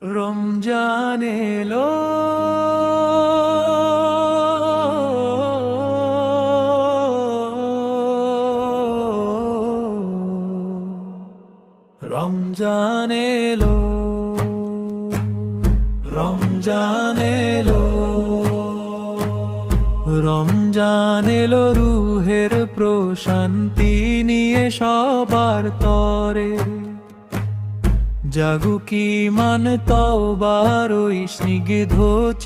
রমজান এলো, রমজান এলো, রমজান এলো, রমজান এলো রুহের প্রশান্তি নিয়ে সবার তরে। জাগুক ঈমান তওবার ওই স্নিগ্ধ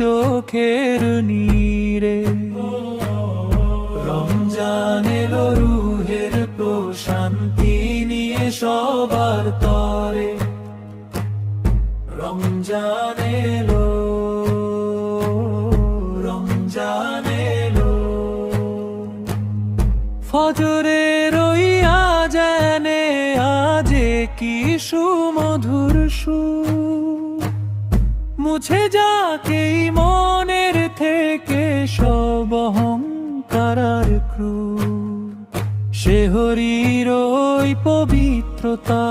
চোখের নীরে। রমজান এলো রুহের প্রশান্তি নিয়ে সবার তরে। রমজান এলো, রমজান এলো, ফজরের ওই আজানে আজে কি সুমধুর সুর, মুছে যাকে মনের থেকে সব অহংকার আর ক্রোধ। শেহরির ওই পবিত্রতা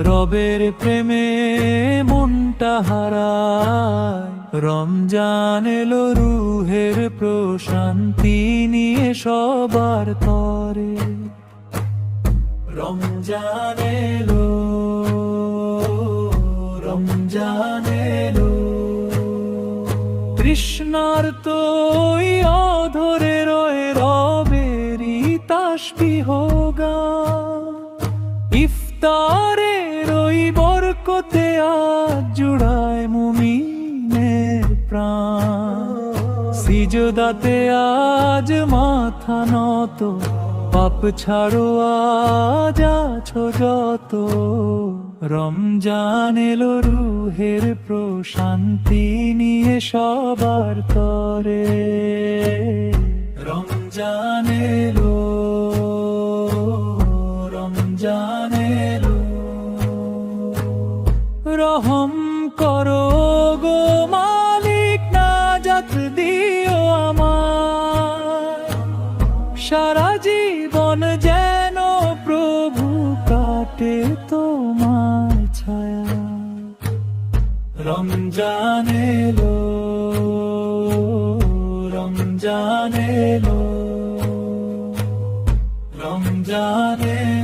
রবের প্রেমে মনটা হারায়। রমজান এলো রুহের প্রশান্তি নিয়ে সবার তরে। রমজান এলো, রমজান এলো, তৃষ্ণার্ত ওই অধরে রয়ে রবেরই তাসবিহ গান। ইফতারের ওই বরকতে আজ জুড়ায় মুমিনের প্রাণ। সিজদাতে আজ মাথা নত, পাপ ছাড়ো আজ আছো যত। রমজান এলো রুহের প্রশান্তি নিয়ে সবার তরে। রমজান এলো, রমজান এলো, রহম করো গো মালিক, নাজাত দিও আমায়। সারা জীবন যেন প্রভু কাটে তোমার ছায়া। রমজান এলো, রমজান এলো, রমজান এলো।